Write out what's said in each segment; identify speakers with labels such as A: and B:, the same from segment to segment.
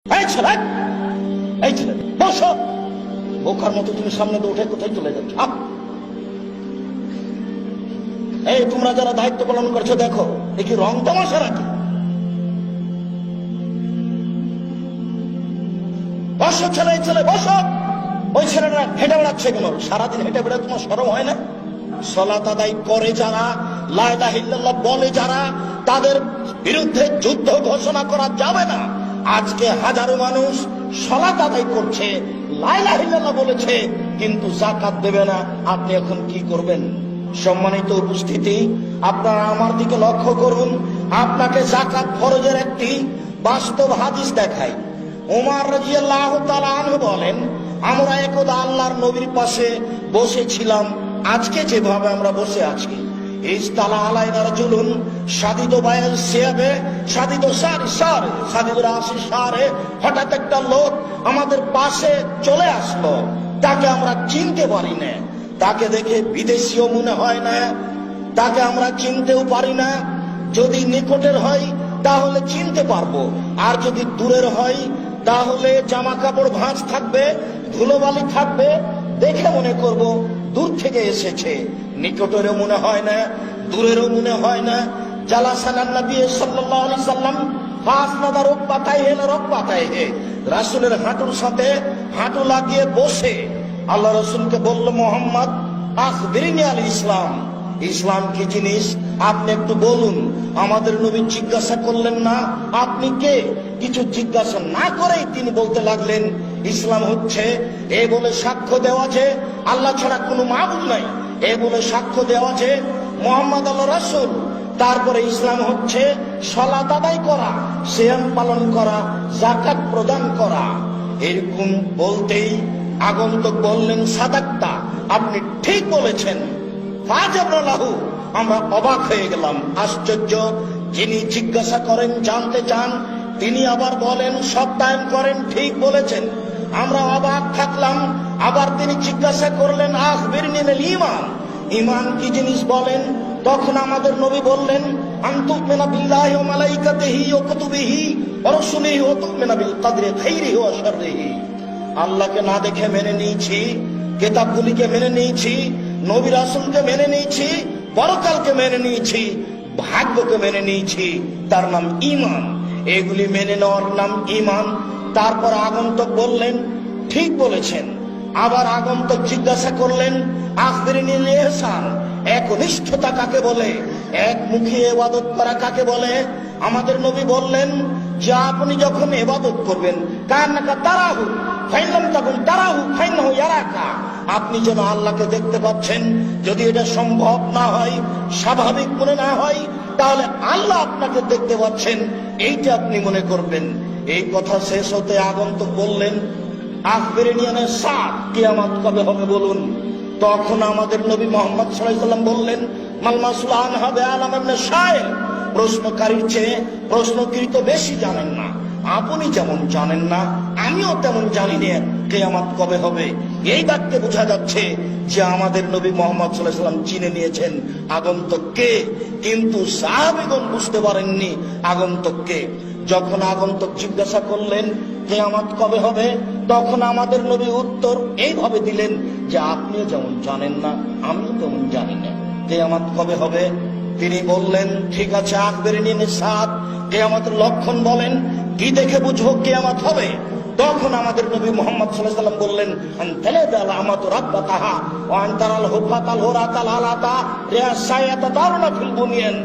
A: এই ছেলে, এই ছেলে বসো। বোকার মতো তুমি সামনে তো উঠে কোথায় চলে যাচ্ছ? এই তোমরা যারা দায়িত্ব পালন করছো দেখো, এ কি রং তামাশা নাকি? বসো ছেলে, ছেলে বসো। ওই ছেলেরা হেঁটে বেড়াচ্ছে কেন? সারাদিন হেঁটে বেড়ে তোমার শরম হয় না? সালাত আদায় করে যারা, লা ইলাহা ইল্লাল্লাহ বলে যারা, তাদের বিরুদ্ধে যুদ্ধ ঘোষণা করা যাবে না। আজকে হাজারো মানুষ সালাত আদায় করছে, লা ইলাহা ইল্লাল্লাহ বলেছে, কিন্তু যাকাত দেবে না। আপনি এখন কি করবেন? সম্মানিত উপস্থিতি, আপনারা আমার দিকে লক্ষ্য করুন। আপনাকে যাকাত ফরজের একটি বাস্তব হাদিস দেখাই। ওমর রাদিয়াল্লাহু তাআলা আনহু বলেন, আমরা একদা আল্লাহর নবীর পাশে বসেছিলাম, আজকে যেভাবে আমরা বসে আছি। ইস্তালা আলাইনা রাজুলুন শাদিদু বায়াল সিয়াবে শাদিদু শাদিদু রাসি শারে। হঠাৎ একটা লোক আমাদের পাশে চলে আসলো, তাকে আমরা চিনতে পারি না। তাকে দেখে বিদেশিও মনে হয় না, তাকে আমরা চিনতেও পারি না। যদি নিকটের হয় তাহলে চিনতে পারবো, আর যদি দূরের হয় তাহলে জামা কাপড় ভাঁজ থাকবে, ধুলোবালি থাকবে, দেখে মনে করব দূর থেকে এসেছে। নিকটেরও মনে হয় না, দূরেরও মনে হয় না। জালাসানান নবী সাল্লাল্লাহু আলাইহি সাল্লাম ফাসনাদা রুকবাতাইহি, রাসূলের হাঁটুর সাথে হাঁটু লাগিয়ে বসে আল্লাহ রাসূলকে বলল, মুহাম্মদ আখবিরনি আল ইসলাম, ইসলাম কি জিনিস আপনি একটু বলুন। আমাদের নবী জিজ্ঞাসা করলেন না আপনি কে, কিছু জিজ্ঞাসা না করেই তিনি বলতে লাগলেন, ইসলাম হচ্ছে এ বলে সাক্ষ্য দেওয়া যে আল্লাহ ছাড়া কোনো মাবুদ নাই, এ বলে সাক্ষ্য দেওয়া যে মুহাম্মদ আল্লাহ রাসূল। তারপরে ইসলাম হচ্ছে সালাত আদায় করা, সিয়াম পালন করা, যাকাত প্রদান করা। এরকম বলতেই আগন্তুক বললেন, সাদাক্তা, আপনি ঠিক বলেছেন। ফাজাবনালাহু, আমরা অবাক হয়ে গেলাম, আশ্চর্য। যিনি জিজ্ঞাসা করেন, জানতে চান, তিনি আবার বলেন, সত্যায়ন করেন, ঠিক বলেছেন। আমরা অবাক থাকলাম। আবার তিনি জিজ্ঞাসা করলেন, আখবিরনি আনিল ঈমান, ঈমান কি জিনিস বলেন। তখন আমাদের নবী বললেন, আন তু'মিনা বিল্লাহি ওয়া মালাইকাতিহি ওয়া কুতুবিহি ওয়া রাসূলিহি ওয়া তু'মিনা বিল কদরি খাইরিহি ওয়া শাররিহি। আল্লাহকে না দেখে মেনে নিয়েছি, কিতাবগুলিকে মেনে নিয়েছি, নবী রাসূলকে মেনে নিয়েছি, পরকালকে মেনে নিয়েছি, ভাগ্যকে মেনে নিয়েছি, তার নাম ঈমান। এগুলি মেনে নেওয়ার নাম ঈমান। তারপর আগন্তুক বললেন, ঠিক বলেছেন। আবার আগন্তুক জিজ্ঞাসা করলেন, আখবিরনি আনিল ইহসান, একনিষ্ঠতা কাকে বলে, একমুখী ইবাদত করা কাকে বলে। আমাদের নবী বললেন যে আপনি যখন ইবাদত করবেন, কান্নাকা তারাহু ফাইনাম তাকুন তারাহু ফাইনাহু ইয়ারাকা, আপনি যেন আল্লাহকে দেখতে পাচ্ছেন। যদি এটা সম্ভব না হয়, স্বাভাবিক মনে না হয়, তাহলে আল্লাহ আপনাকে দেখতে পাচ্ছেন, এইটা আপনি মনে করবেন। এই কথা শেষ হতে আগন্তুক বললেন, আখবিরনি আনিস সাআত, কিয়ামত কবে হবে বলুন। তখন আমাদের নবী মুহাম্মদ সাল্লাল্লাহু আলাইহি ওয়াসাল্লাম বললেন, মাল মাসউল আনহা বিআলাম মিনাশ শাইল, প্রশ্নকারীর চেয়ে প্রশ্নকৃত বেশি জানেন না। আপনি যেমন জানেন না, আমিও তেমন জানি না কিয়ামত কবে হবে। এই বাক্যে বোঝা যাচ্ছে যে আমাদের নবী মুহাম্মদ সাল্লাল্লাহু আলাইহি ওয়াসাল্লাম চিনে নিয়েছেন আগন্তুককে, কিন্তু সাহাবীগণ বুঝতে পারেননি আগন্তুককে। যখন আগন্তুক জিজ্ঞাসা করলেন কিয়ামত কবে হবে, তখন আমাদের নবী উত্তর এইভাবে দিলেন যে আপনিও যেমন জানেন না, আমিও তেমন জানি না কিয়ামত কবে হবে। তিনি বললেন, ঠিক আছে, আখবিরনি আনিস সাআত, কিয়ামতের লক্ষণ বলেন, কি দেখে বুঝবো কিয়ামত হবে। তখন আমাদের নবী মুহাম্মদ সাল্লাল্লাহু আলাইহি ওয়াসাল্লাম বললেন, আনতালাদাল আমাতু রাব্বাতাহা ওয়া আনতারাল হুফাতাল হুরাতাল আলাতা রিয়াসায়াতা দারুনা ফিল বুনিয়ান।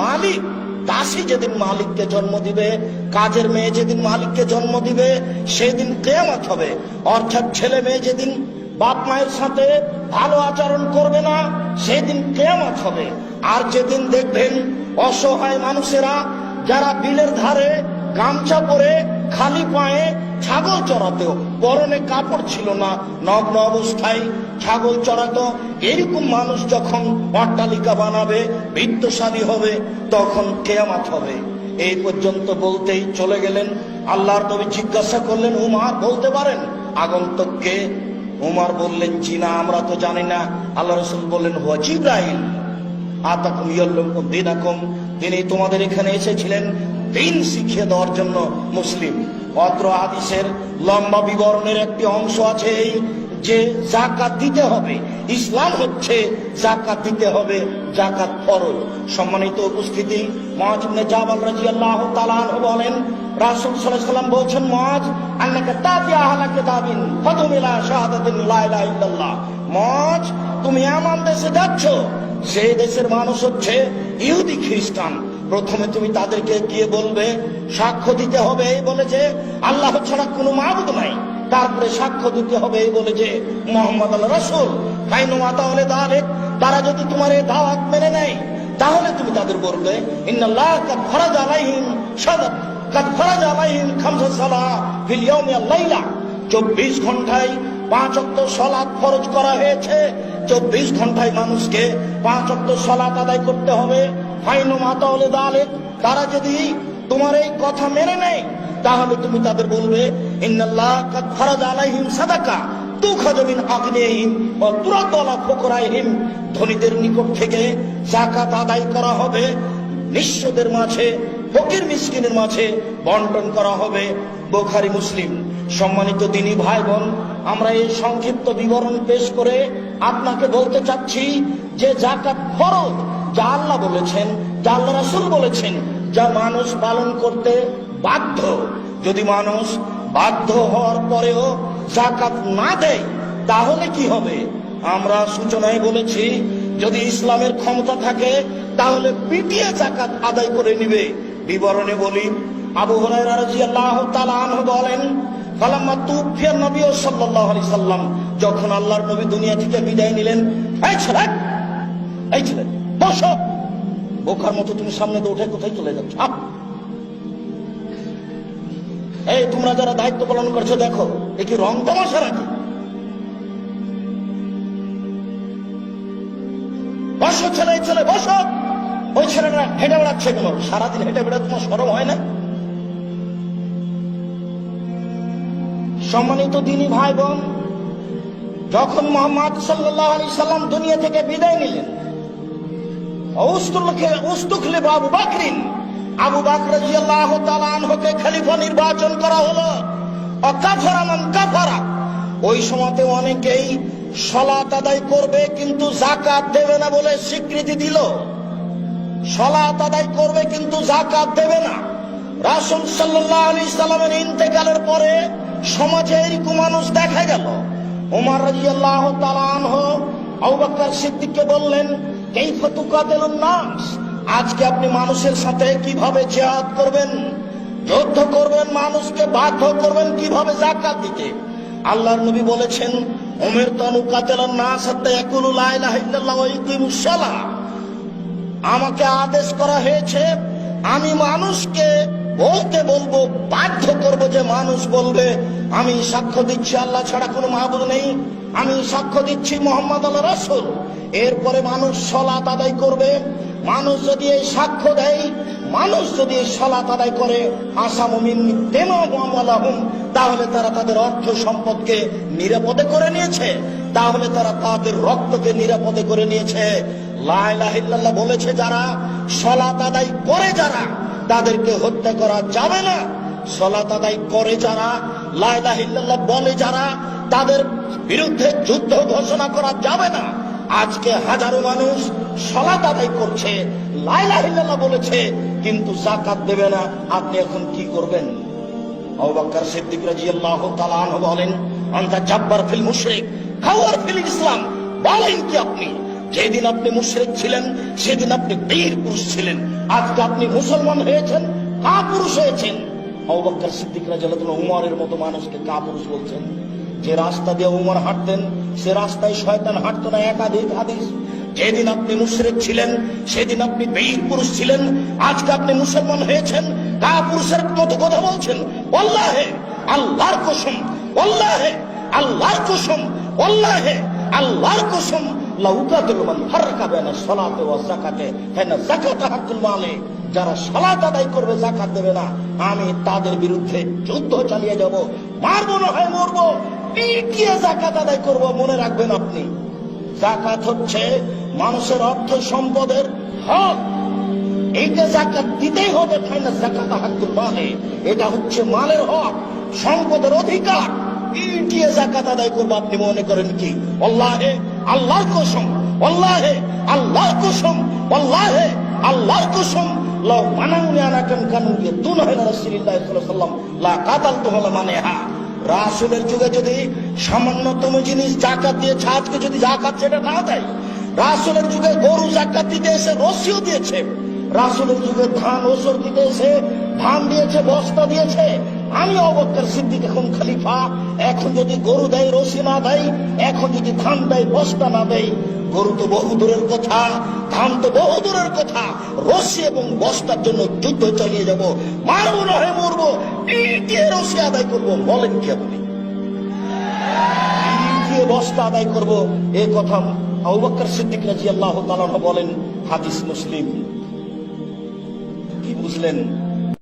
A: মালিক দাসী যেদিন মালিককে জন্ম দিবে, কাজের মেয়ে যেদিন মালিককে জন্ম দিবে, সেদিন কিয়ামত হবে। অর্থাৎ ছেলে মেয়ে যেদিন বাপ মায়ের সাথে ভালো আচরণ করবে না, সেদিন কিয়ামত হবে। আর যেদিন দেখবেন অসহায় মানুষেরা যারা বিলের ধারে গামছা পরে খালি পায়ে ছাগল চড়াতো, পরনে কাপড় ছিল না, নগ্ন অবস্থায় ছাগল চড়াতো, এরকম মানুষ যখন অট্টালিকা বানাবে, বিত্তশালী হবে, তখন কিয়ামত হবে। এই পর্যন্ত বলতেই চলে গেলেন। আল্লাহর নবী জিজ্ঞাসা করলেন, উমর বলতে পারেন আগন্তুককে? উমর বললেন, জি না, আমরা তো জানি না। আল্লাহ রাসূল বললেন, হুয়া জিবরাইল আতাকুম ইয়াল্লুমকুম দীনাকুম, তিনি তোমাদের এখানে এসেছিলেন দিন শিখিয়ে দেওয়ার জন্য। মুসলিম। অত্র হাদিসের লম্বা বিবরণের একটি অংশ আছে এই যে যাকাত দিতে হবে। ইসলাম হচ্ছে যাকাত দিতে হবে, যাকাত ফরজ। সম্মানিত উপস্থিতি, মুআয ইবনে জাবাল রাদিয়াল্লাহু তাআলা আনহু বলেন, রাসূল সাল্লাল্লাহু আলাইহি ওয়াসাল্লাম বলেছেন, মুআয আন্নাকা তাতি আহলা কিতাবিন ফাতুমিলা শাহাদাতিন লা ইলাহা ইল্লাল্লাহ। মুআয, তুমি এমন দেশে যাচ্ছ, সেই দেশের মানুষ হচ্ছে ইহুদি খ্রিস্টান। প্রথমে তুমি তাদেরকে গিয়ে বলবে, সাক্ষ্য দিতে হবে এই বলে যে আল্লাহ ছাড়া কোনো মাবুদ নাই। তারপরে সাক্ষ্য দিতে হবে এই বলে যে মুহাম্মদ আল্লাহর রাসূল। ফাইনুমা তাহলে তারা যদি তোমার এই দাওয়াত মেনে নেয়, তাহলে তুমি তাদের বলবে, ইন্নাল্লাহ কাদ ফারাজা আলাইহিম সাদাত কাদ ফারাজা আলাইহিম খামসা সালাহ ফিল ইয়াউমি ওয়াল লাইলা। 24 ঘন্টায় 5 ওয়াক্ত সালাত ফরজ করা হয়েছে। 24 ঘন্টায় মানুষকে 5 ওয়াক্ত সালাত আদায় করতে হবে। ফাইনুমা তাহলে তারা যদি তোমার এই কথা মেনে নেয়, তাহলে তুমি তাদের বলবে, ইন্নাল্লাহ কাদ ফারাজা আলাইহিম সাদাকা তুখাযু মিন আগনিহিম ওয়া তুরাদু আলা ফুকরাইহিম। ধনীদের নিকট থেকে যাকাত আদায় করা হবে, নিঃস্বদের মাঝে, ফকির মিসকিনের মাঝে বন্টন করা হবে। বুখারী মুসলিম। সম্মানিত দ্বীনী ভাই বোন, আমরা এই সংক্ষিপ্ত বিবরণ পেশ করে আপনাকে বলতে চাচ্ছি যে যাকাত ফরজ, যা আল্লাহ বলেছেন, যা আল্লাহ রাসূল বলেছেন, যা মানুষ পালন করতে বাধ্য। যদি মানুষ বাধ্য হওয়ার পরেও যাকাত না দেয়, তাহলে কি হবে? আমরা সূচনায় বলেছি, যদি ইসলামের ক্ষমতা থাকে তাহলে পিটিয়ে যাকাত আদায় করে নিবে। বিবরণে বলি, আবু হুরায়রা রাদিয়াল্লাহু তাআলা আনহু বলেন, ফালাম্মা তুফিয়া নবী সাল্লাল্লাহু আলাইহি সাল্লাম, যখন আল্লাহর নবী দুনিয়া থেকে বিদায় নিলেন, এই ছেলে বসো। বোকার মতো তুমি সামনে তো উঠে কোথায় চলে যাচ্ছ? এই তোমরা যারা দায়িত্ব পালন করছো, দেখো এ কি রং তামাশা নাকি? বসো ছেলে বসো। ওই ছেলেরা হেঁটে বেড়াচ্ছে কেন? সারাদিন হেঁটে বেড়া তোমার শরম হয় না? সম্মানিত দ্বীনী ভাই বোন, যখন মুহাম্মদ সাল্লাল্লাহু আলাইহি সাল্লাম দুনিয়া থেকে বিদায় নিলেন, আবু বকর রাদিয়াল্লাহু তাআলা আনহুকে খলিফা নির্বাচন করা হলো। অকাফারা মান কাফারা। ওই সময়তে অনেকেই সালাত আদায় করবে কিন্তু যাকাত দেবে না বলে স্বীকৃতি দিল। সালাত আদায় করবে কিন্তু যাকাত দেবে না। রাসূল সাল্লাল্লাহু আলাইহি সাল্লামের ইন্তেকালের পরে সমাজে এরকম মানুষ দেখা গেল। ওমর রাদিয়াল্লাহু তাআলা আনহু আবু বকর সিদ্দিককে বললেন, কাইফা তুকাতিলুন নাস, আজকে আপনি মানুষের সাথে কিভাবে জিহাদ করবেন, যুদ্ধ করবেন, মানুষকে বাধ্য করবেন কিভাবে যাকাত দিতে? আল্লাহর নবী বলেছেন, উমিরতু আন উকাতিলান নাস হাত্তা ইয়াকুলু লা ইলাহা ইল্লাল্লাহ ওয়া ইকিমুস সালাহ। আমাকে আদেশ করা হয়েছে, আমি মানুষকে বলতে বলবো, বাধ্য করব যে মানুষ বলবে, আমি সাক্ষ্য দিচ্ছি আল্লাহ ছাড়া কোনো মাবুদ নেই, আমি সাক্ষ্য দিচ্ছি মুহাম্মদ আল্লাহর রাসূল। এরপরে মানুষ সালাত আদায় করবে। মানুষ যদি এই সাক্ষ্য দেয়, মানুষ যদি এই সালাত আদায় করে, আসামু মিন দিমাহুম, তাহলে তারা তাদের অর্থ সম্পদকে নিরাপদে করে নিয়েছে, তাহলে তারা তাদের রক্তকে নিরাপদে করে নিয়েছে। লা ইলাহা ইল্লাল্লাহ বলেছে যারা, সালাত আদায় করে যারা, তাদেরকে হত্যা করা যাবে না। সালাত আদায় করে যারা, লা ইলাহা ইল্লাল্লাহ বলে যারা, তাদের বিরুদ্ধে যুদ্ধ ঘোষণা করা যাবে না। আজকে হাজারো মানুষ সালাত আদায় করছে, লা ইলাহা ইল্লাল্লাহ বলেছে, কিন্তু যাকাত দেবে না। আপনি এখন কি করবেন? আবু বকর সিদ্দিক রাদিয়াল্লাহু তাআলা আনহু বলেন, আনতা জাব্বার ফিল মুশরিক খাওয়ার ফিল ইসলাম। বলেন কি আপনি? যেদিন আপনি মুশরিক ছিলেন সেদিন আপনি বীর পুরুষ ছিলেন, আজকে আপনি মুসলমান হয়েছেন, কাপুরুষ হয়েছেন। আবু বকর সিদ্দিক রাদিয়াল্লাহু তাআলা উমরের মতো মানুষকে কাপুরুষ বলছেন। যে রাস্তা দিয়ে উমর হাঁটতেন সে রাস্তায় শয়তান হাঁটতো না। একাধিক হাদিস। যেদিন আপনি মুশরিক ছিলেন সেদিন আপনি বীর পুরুষ ছিলেন, আজকে আপনি মুসলমান হয়েছেন, কাপুরুষের মতো কথা বলছেন। ওয়াল্লাহি, আল্লাহর কসম, ওয়াল্লাহি, আল্লাহর কসম, ওয়াল্লাহি, আল্লাহর কসম, লা উকাতিলু মান ফাররাকা বাইনা সালাতি ওয়া যাকাতি ফাইনা যাকাতা হাক্কুল মালি। যারা সালাত আদায় করবে, যাকাত দেবে না, আমি তাদের বিরুদ্ধে যুদ্ধ চালিয়ে যাব, মারবো না হয় মরবো, পিটিয়ে যাকাত আদায় করব। মনে রাখবেন আপনি, যাকাত হচ্ছে মানুষের অর্থ সম্পদের হক। এইটা যাকাত দিতেই হবে। ফাইনা যাকাত হাক্কুল মালে, এটা হচ্ছে মালের হক, সম্পদের অধিকার। দিয়ে যাকাত আদায় করবো আপনি মনে করেন কি? আল্লাহে আল্লাহর কসম, আল্লাহে আল্লাহর কসম, আল্লাহে আল্লাহর কসম, লাউ মানাউনি আনাকান কানু ইয়াতুনা ইলা রাসূলিল্লাহ সাল্লাল্লাহু আলাইহি ওয়াসাল্লাম লা কাতালতুহু মানেহা। রাসূলের যুগে যদি সামান্যতম জিনিস যাকাত দিয়েছে, আজকে যদি যাকাত সেটা না দেয়, রাসূলের যুগে গরু যাকাত দিতে এসে রশিও দিয়েছে, রাসূলের যুগে ধান ওসর দিতে এসে ধান দিয়েছে, বস্তা দিয়েছে। আমি আবু বকর সিদ্দিক এখন খলিফা, এখন যদি গরু দেয় রশি না দেয়, এখন যদি ধান দেয় বস্তা না দেয়, গরু তো বহু দূরের কথা, ধান তো বহু দূরের কথা, রশি এবং বস্তার জন্য যুদ্ধ চালিয়ে যাব, মারবো না হয়ে মরবো, দিয়ে রশি আদায় করবো। বলেন কি আপনি? দিয়ে বস্তা আদায় করবো, এ কথা আবু বকর সিদ্দিক রাদিয়াল্লাহু তাআলা বলেন। হাদিস মুসলিম। কি বুঝলেন?